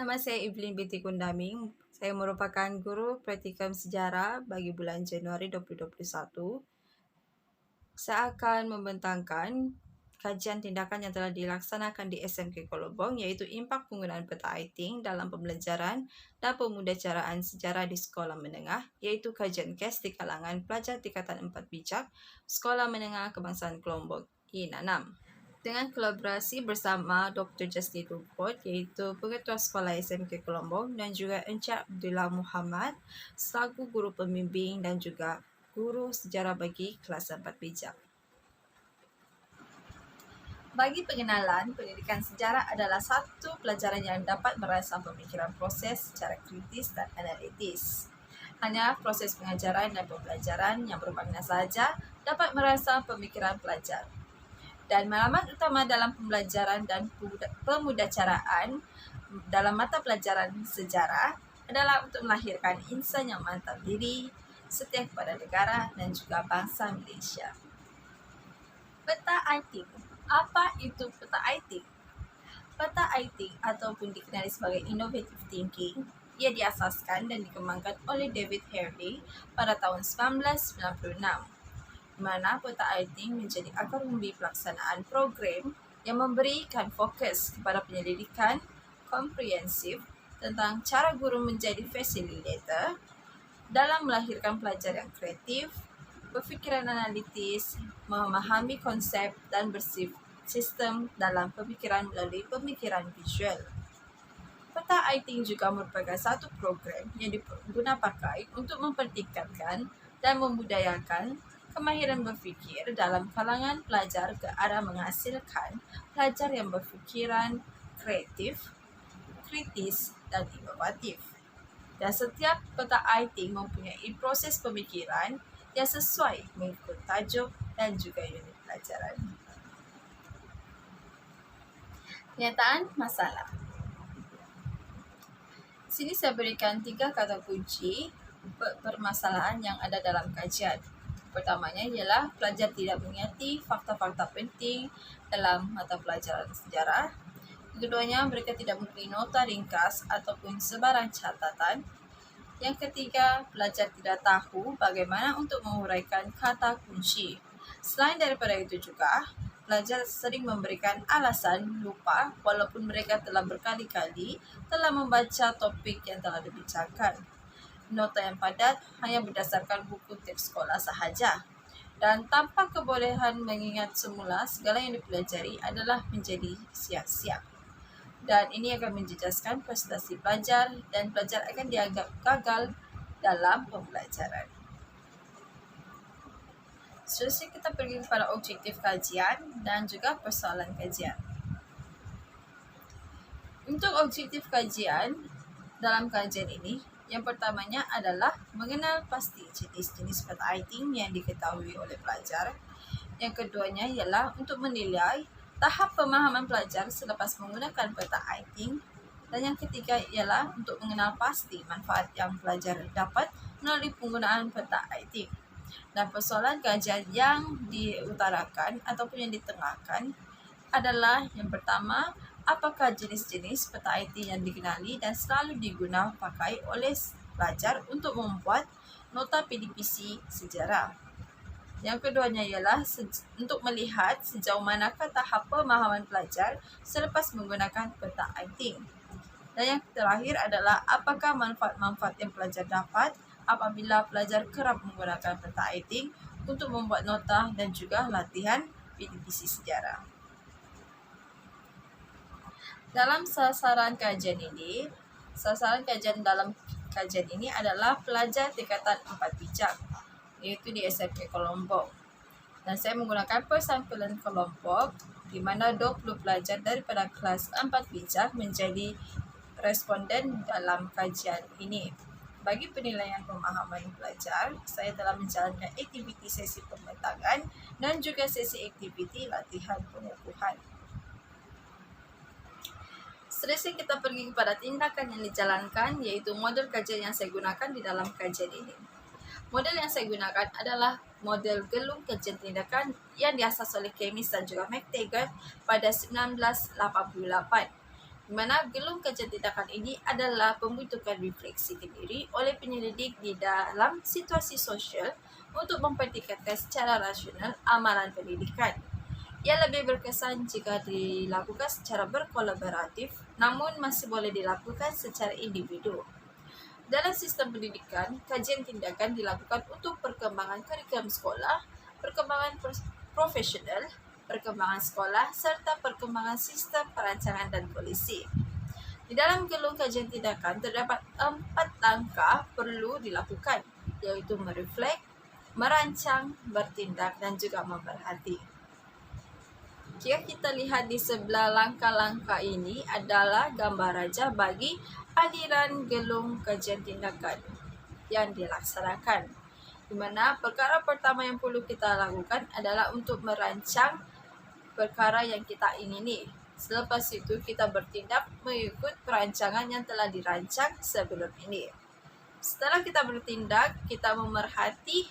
Nama saya Evelyn binti Kundaming. Saya merupakan guru praktikum sejarah bagi bulan Januari 2021. Saya akan membentangkan kajian tindakan yang telah dilaksanakan di SMK Kolobong, iaitu impak penggunaan peta aiting dalam pembelajaran dan pemudacaraan sejarah di sekolah menengah, iaitu kajian kes di kalangan pelajar tingkatan 4 bijak Sekolah Menengah Kebangsaan Kelompok I6. Dengan kolaborasi bersama Dr. Justin Rupert, iaitu Pengetua Sekolah SMK Kelompong, dan juga Encik Abdullah Muhammad selaku guru pembimbing dan juga guru sejarah bagi kelas 4 bijak. Bagi pengenalan, pendidikan sejarah adalah satu pelajaran yang dapat merangsang pemikiran proses secara kritis dan analitis. Hanya proses pengajaran dan pembelajaran yang bermakna sahaja dapat merangsang pemikiran pelajar. Dan maklumat utama dalam pembelajaran dan pemudacaraan dalam mata pelajaran sejarah adalah untuk melahirkan insan yang mantap diri, setia kepada negara dan juga bangsa Malaysia. Peta aiting. Apa itu peta aiting? Peta aiting ataupun dikenali sebagai innovative thinking, ia diasaskan dan dikembangkan oleh David Hartley pada tahun 1996. Mana peta aiting menjadi akar umbi pelaksanaan program yang memberikan fokus kepada penyelidikan komprehensif tentang cara guru menjadi facilitator dalam melahirkan pelajar yang kreatif, berfikiran analitis, memahami konsep dan bersistem dalam pemikiran melalui pemikiran visual. Peta aiting juga merupakan satu program yang diguna pakai untuk mempertingkatkan dan membudayakan kemahiran berfikir dalam kalangan pelajar ke arah menghasilkan pelajar yang berfikiran kreatif, kritis dan inovatif. Dan setiap peta aiting mempunyai proses pemikiran yang sesuai mengikut tajuk dan juga unit pelajaran. Kenyataan masalah. Sini saya berikan 3 kata kunci permasalahan yang ada dalam kajian. Pertamanya ialah pelajar tidak mengerti fakta-fakta penting dalam mata pelajaran sejarah. Keduanya, mereka tidak memberi nota ringkas ataupun sebarang catatan. Yang ketiga, pelajar tidak tahu bagaimana untuk menguraikan kata kunci. Selain daripada itu juga, pelajar sering memberikan alasan lupa walaupun mereka telah berkali-kali telah membaca topik yang telah dibicarakan. Nota yang padat hanya berdasarkan buku teks sekolah sahaja. Dan tanpa kebolehan mengingat semula segala yang dipelajari adalah menjadi sia-sia. Dan ini akan menjejaskan prestasi pelajar dan pelajar akan dianggap gagal dalam pembelajaran. Seterusnya kita pergi kepada objektif kajian dan juga persoalan kajian. Untuk objektif kajian dalam kajian ini, yang pertamanya adalah mengenal pasti jenis-jenis peta aiting yang diketahui oleh pelajar. Yang keduanya ialah untuk menilai tahap pemahaman pelajar selepas menggunakan peta aiting. Dan yang ketiga ialah untuk mengenal pasti manfaat yang pelajar dapat melalui penggunaan peta aiting. Dan persoalan kajian yang diutarakan ataupun yang ditengahkan adalah yang pertama, apakah jenis-jenis peta aiting yang dikenali dan selalu digunakan pakai oleh pelajar untuk membuat nota PDPC sejarah. Yang keduanya ialah untuk melihat sejauh manakah tahap pemahaman pelajar selepas menggunakan peta aiting. Dan yang terakhir adalah apakah manfaat-manfaat yang pelajar dapat apabila pelajar kerap menggunakan peta aiting untuk membuat nota dan juga latihan PDPC sejarah. Dalam sasaran kajian dalam kajian ini adalah pelajar tingkatan 4 bijak, iaitu di SMK Kelompok. Dan saya menggunakan persampulan kelompok di mana 20 pelajar daripada kelas 4 bijak menjadi responden dalam kajian ini. Bagi penilaian pemahaman pelajar, saya telah menjalankan aktiviti sesi pembentangan dan juga sesi aktiviti latihan pengukuhan. Seterusnya kita pergi kepada tindakan yang dijalankan, iaitu model kajian yang saya gunakan di dalam kajian ini. Model yang saya gunakan adalah model gelung kajian tindakan yang diasas oleh Kemis dan juga McTaggart pada 1988. di mana gelung kajian tindakan ini adalah pembentukan refleksi diri oleh penyelidik di dalam situasi sosial untuk mempertingkatkan secara rasional amalan pendidikan. Ia lebih berkesan jika dilakukan secara berkolaboratif, namun masih boleh dilakukan secara individu. Dalam sistem pendidikan, kajian tindakan dilakukan untuk perkembangan kurikulum sekolah, perkembangan profesional, perkembangan sekolah, serta perkembangan sistem perancangan dan polisi. Di dalam gelung kajian tindakan, terdapat 4 langkah perlu dilakukan, yaitu mereflek, merancang, bertindak, dan juga memerhati. Jika kita lihat di sebelah langkah-langkah ini adalah gambar raja bagi aliran gelung kajian tindakan yang dilaksanakan. Di mana perkara pertama yang perlu kita lakukan adalah untuk merancang perkara yang kita ingini. Selepas itu kita bertindak mengikut perancangan yang telah dirancang sebelum ini. Setelah kita bertindak, kita memerhati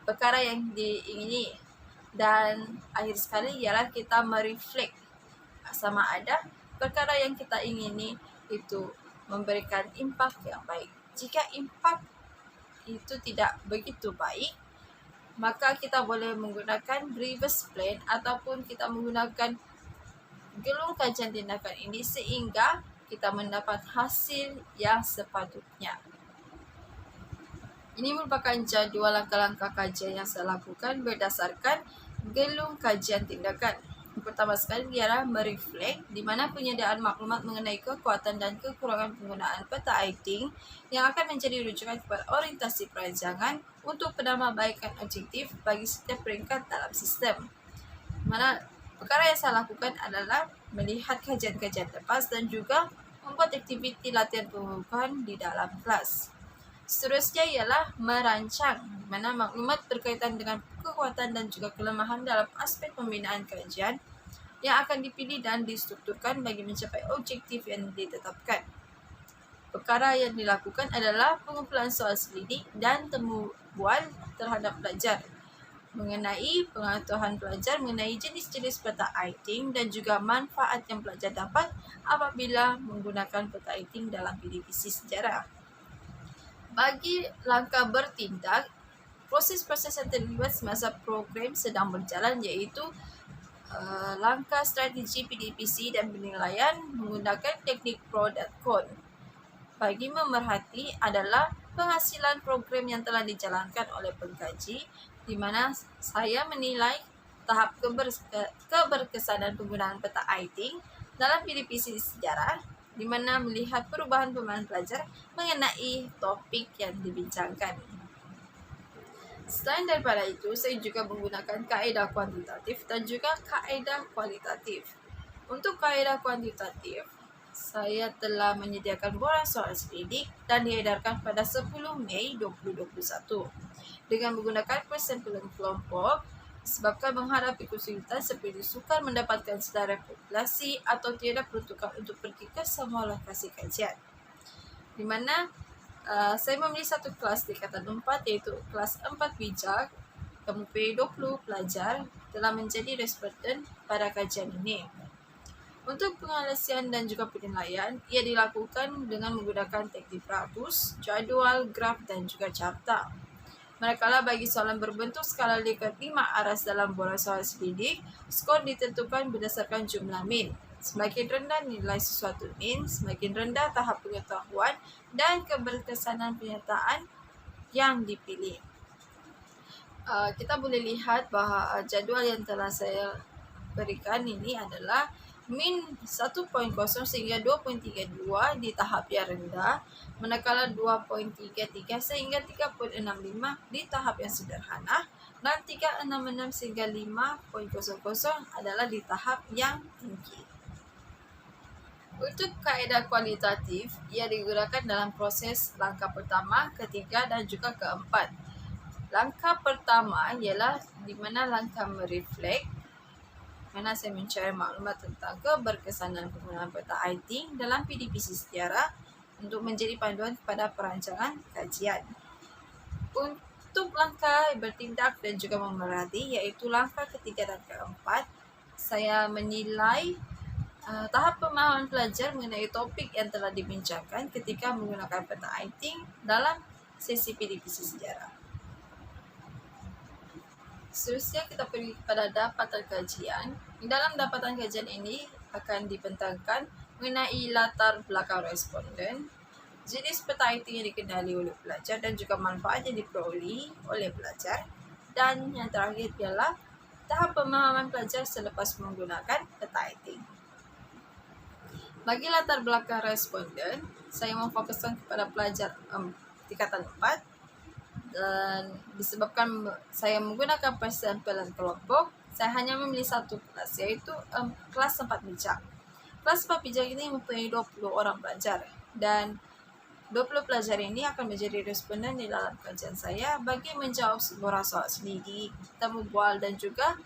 perkara yang diingini. Dan akhir sekali ialah kita mereflek sama ada perkara yang kita ingini itu memberikan impak yang baik. Jika impak itu tidak begitu baik, maka kita boleh menggunakan reverse plan ataupun kita menggunakan gelung kajian tindakan ini sehingga kita mendapat hasil yang sepatutnya. Ini merupakan jadual langkah-langkah kajian yang saya lakukan berdasarkan gelung kajian tindakan. Yang pertama sekali ialah mereflek, di mana penyediaan maklumat mengenai kekuatan dan kekurangan penggunaan peta ITING yang akan menjadi rujukan kepada orientasi perancangan untuk penambahbaikan objektif bagi setiap peringkat dalam sistem. Mana perkara yang saya lakukan adalah melihat kajian-kajian lepas dan juga membuat aktiviti latihan pembukaan di dalam kelas. Seterusnya ialah merancang, di mana maklumat berkaitan dengan kekuatan dan juga kelemahan dalam aspek pembinaan kajian yang akan dipilih dan distrukturkan bagi mencapai objektif yang ditetapkan. Perkara yang dilakukan adalah pengumpulan soal selidik dan temubual terhadap pelajar mengenai pengetahuan pelajar mengenai jenis-jenis peta ITING dan juga manfaat yang pelajar dapat apabila menggunakan peta ITING dalam PDPC sejarah. Bagi langkah bertindak, proses-proses yang terlibat semasa program sedang berjalan iaitu langkah strategi PDPC dan penilaian menggunakan teknik pro dan con. Bagi memerhati adalah penghasilan program yang telah dijalankan oleh pengkaji, di mana saya menilai tahap keberkesanan penggunaan peta ITING dalam PDPC sejarah, di mana melihat perubahan pemahaman pelajar mengenai topik yang dibincangkan. Selain daripada itu, saya juga menggunakan kaedah kuantitatif dan juga kaedah kualitatif. Untuk kaedah kuantitatif, saya telah menyediakan boran soal selidik dan diedarkan pada 10 Mei 2021 dengan menggunakan persentulan kelompok sebabkan menghadapi kesulitan seperti sukar mendapatkan sedara populasi atau tiada peruntukan untuk pergi ke semua lokasi kajian. Di mana saya memilih satu kelas tingkatan 4 iaitu kelas 4 bijak yang mempunyai 20 pelajar telah menjadi responden pada kajian ini. Untuk pengalasian dan juga penilaian, ia dilakukan dengan menggunakan teknik Pratus, jadual, graf dan juga carta. Manakala bagi soalan berbentuk skala Likert 5 aras dalam bola soal selidik, skor ditentukan berdasarkan jumlah min. Semakin rendah nilai sesuatu min, semakin rendah tahap pengetahuan dan keberkesanan pernyataan yang dipilih. Kita boleh lihat bahawa jadual yang telah saya berikan ini adalah min 1.0 sehingga 2.32 di tahap yang rendah, manakala 2.33 sehingga 3.65 di tahap yang sederhana, dan 3.66 sehingga 5.00 adalah di tahap yang tinggi. Untuk kaedah kualitatif, ia digunakan dalam proses langkah pertama, ketiga dan juga keempat. Langkah pertama ialah di mana langkah mereflek, mana saya mencari maklumat tentang keberkesanan penggunaan peta ITING dalam PDPC sejarah untuk menjadi panduan kepada perancangan kajian. Untuk langkah bertindak dan juga memerhati, iaitu langkah ketiga dan keempat, saya menilai Tahap pemahaman pelajar mengenai topik yang telah dibincangkan ketika menggunakan peta ITING dalam sesi PDPC sejarah. Seterusnya kita pergi kepada dapatan kajian. Dalam dapatan kajian ini akan dibentangkan mengenai latar belakang responden, jenis peta ITING yang dikenali oleh pelajar dan juga manfaat yang diperoleh oleh pelajar, dan yang terakhir ialah tahap pemahaman pelajar selepas menggunakan peta ITING. Bagi latar belakang responden, saya memfokuskan kepada pelajar tingkatan 4, dan disebabkan saya menggunakan persampaian kelompok, saya hanya memilih satu kelas, yaitu kelas 4 bijak. Kelas 4 bijak ini mempunyai 20 orang pelajar, dan 20 pelajar ini akan menjadi responden di dalam kajian saya bagi menjawab sebuah soal sendiri, temu bual, dan juga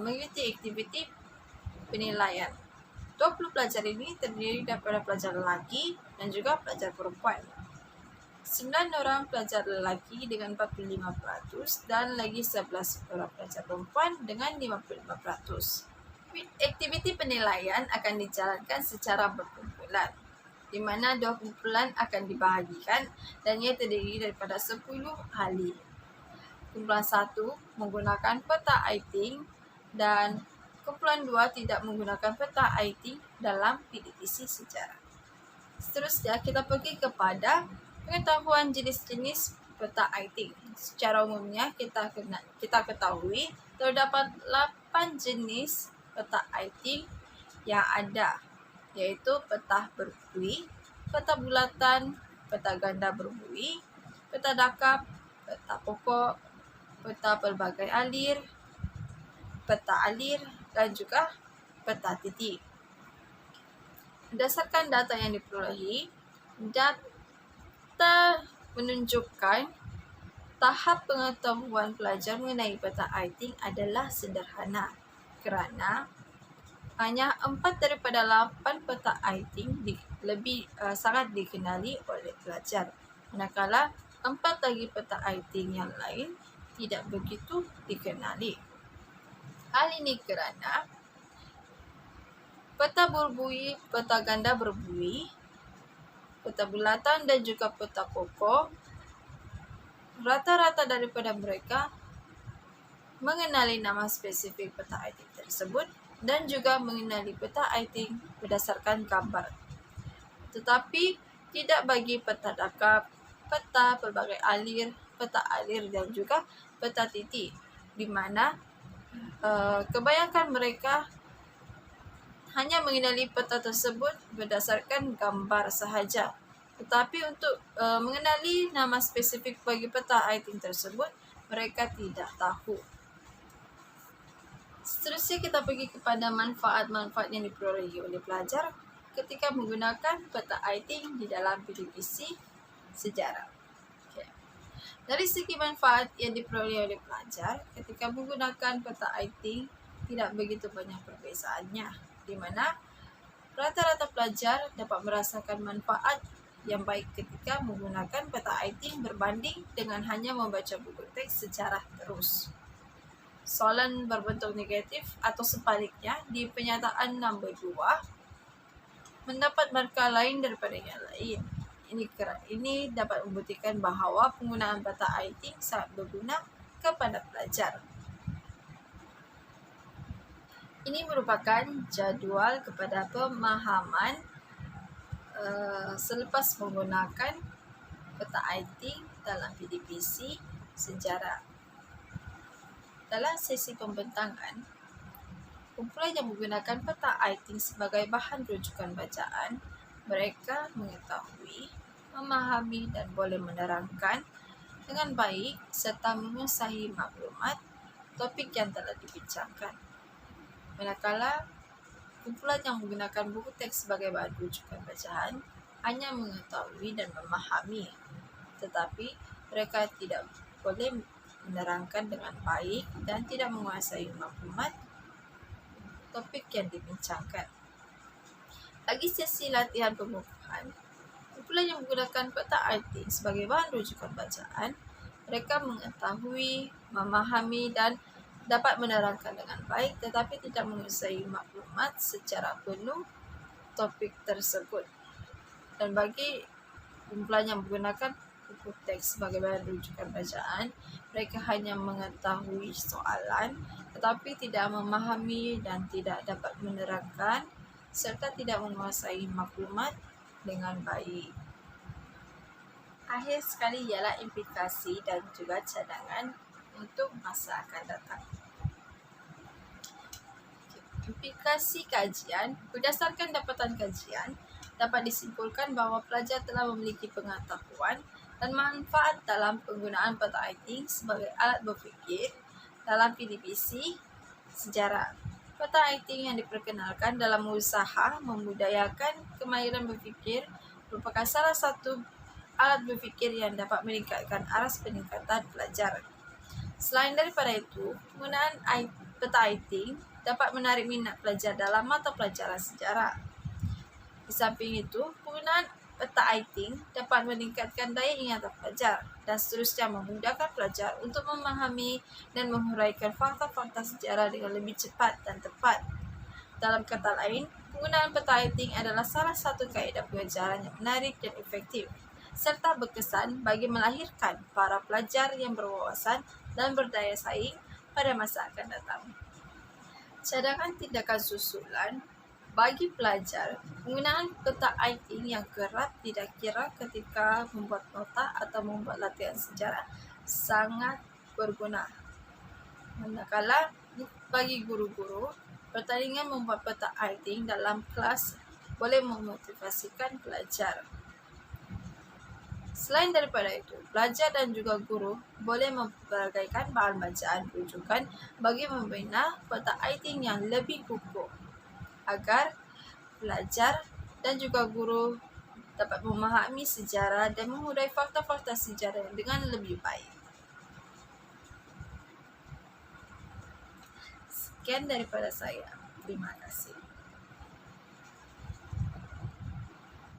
mengikuti aktiviti penilaian. 20 pelajar ini terdiri daripada pelajar lelaki dan juga pelajar perempuan. 9 orang pelajar lelaki dengan 45% dan lagi 11 orang pelajar perempuan dengan 55%. Aktiviti penilaian akan dijalankan secara berkumpulan, di mana 2 kumpulan akan dibahagikan dan ia terdiri daripada 10 ahli. Kumpulan 1 menggunakan peta ITING dan kumpulan 2 tidak menggunakan peta ITING dalam PDPC sejarah. Seterusnya kita pergi kepada pengetahuan jenis-jenis peta ITING. Secara umumnya kita ketahui terdapat 8 jenis peta ITING yang ada, yaitu peta berbui, peta bulatan, peta ganda berbui, peta dakap, peta pokok, peta pelbagai alir, peta alir, dan juga peta titik. Berdasarkan data yang diperolehi, data menunjukkan tahap pengetahuan pelajar mengenai peta ITING adalah sederhana, kerana hanya 4 daripada 8 peta ITING sangat dikenali oleh pelajar, manakala 4 lagi peta ITING yang lain tidak begitu dikenali. Hal ini kerana peta berbui, peta ganda berbui, peta bulatan dan juga peta pokok, rata-rata daripada mereka mengenali nama spesifik peta ITING tersebut dan juga mengenali peta ITING berdasarkan gambar. Tetapi tidak bagi peta dakap, peta pelbagai alir, peta alir dan juga peta titik, di mana kebanyakan mereka hanya mengenali peta tersebut berdasarkan gambar sahaja. Tetapi untuk mengenali nama spesifik bagi peta ITING tersebut, mereka tidak tahu. Seterusnya kita pergi kepada manfaat-manfaat yang diperolehi oleh pelajar ketika menggunakan peta ITING di dalam PDPC sejarah. Dari segi manfaat yang diperoleh oleh pelajar ketika menggunakan peta ITING tidak begitu banyak perbezaannya, di mana rata-rata pelajar dapat merasakan manfaat yang baik ketika menggunakan peta ITING berbanding dengan hanya membaca buku teks sejarah terus. Soalan berbentuk negatif atau sebaliknya di penyataan nombor 2 mendapat markah lain daripada yang lain. Ini dapat membuktikan bahawa penggunaan peta ITING sangat berguna kepada pelajar. Ini merupakan jadual kepada pemahaman selepas menggunakan peta ITING dalam PDPC sejarah. Dalam sesi pembentangan, kumpulan yang menggunakan peta ITING sebagai bahan rujukan bacaan, mereka mengetahui, memahami dan boleh menerangkan dengan baik serta menguasai maklumat topik yang telah dibincangkan. Manakala kumpulan yang menggunakan buku teks sebagai bahan rujukan bacaan hanya mengetahui dan memahami, tetapi mereka tidak boleh menerangkan dengan baik dan tidak menguasai maklumat topik yang dibincangkan. Bagi sesi latihan pembukaan, kumpulan yang menggunakan peta ITING sebagai bahan rujukan bacaan, mereka mengetahui, memahami dan dapat menerangkan dengan baik tetapi tidak menguasai maklumat secara penuh topik tersebut. Dan bagi kumpulan yang menggunakan buku teks sebagai bahan rujukan bacaan, mereka hanya mengetahui soalan tetapi tidak memahami dan tidak dapat menerangkan serta tidak menguasai maklumat dengan baik. Akhir sekali ialah implikasi dan juga cadangan untuk masa akan datang. Implikasi kajian. Berdasarkan dapatan kajian, dapat disimpulkan bahawa pelajar telah memiliki pengetahuan dan manfaat dalam penggunaan peta writing sebagai alat berfikir dalam PDPC sejarah. Peta writing yang diperkenalkan dalam usaha membudayakan kemahiran berfikir merupakan salah satu alat berfikir yang dapat meningkatkan aras peningkatan pelajar. Selain daripada itu, penggunaan peta writing dapat menarik minat pelajar dalam mata pelajaran sejarah. Di samping itu, penggunaan peta writing dapat meningkatkan daya ingatan pelajar dan seterusnya memudahkan pelajar untuk memahami dan menghuraikan fakta-fakta sejarah dengan lebih cepat dan tepat. Dalam kata lain, penggunaan peta writing adalah salah satu kaedah pengajaran yang menarik dan efektif serta berkesan bagi melahirkan para pelajar yang berwawasan dan berdaya saing pada masa akan datang. Cadangan tindakan susulan. Bagi pelajar, penggunaan peta writing yang kerap tidak kira ketika membuat nota atau membuat latihan sejarah sangat berguna. Manakala bagi guru-guru, pertandingan membuat peta writing dalam kelas boleh memotivasikan pelajar. Selain daripada itu, pelajar dan juga guru boleh memperagaikan bahan bacaan rujukan bagi membina peta writing yang lebih kukuh agar pelajar dan juga guru dapat memahami sejarah dan mengurai fakta-fakta sejarah dengan lebih baik. Sekian daripada saya. Terima kasih.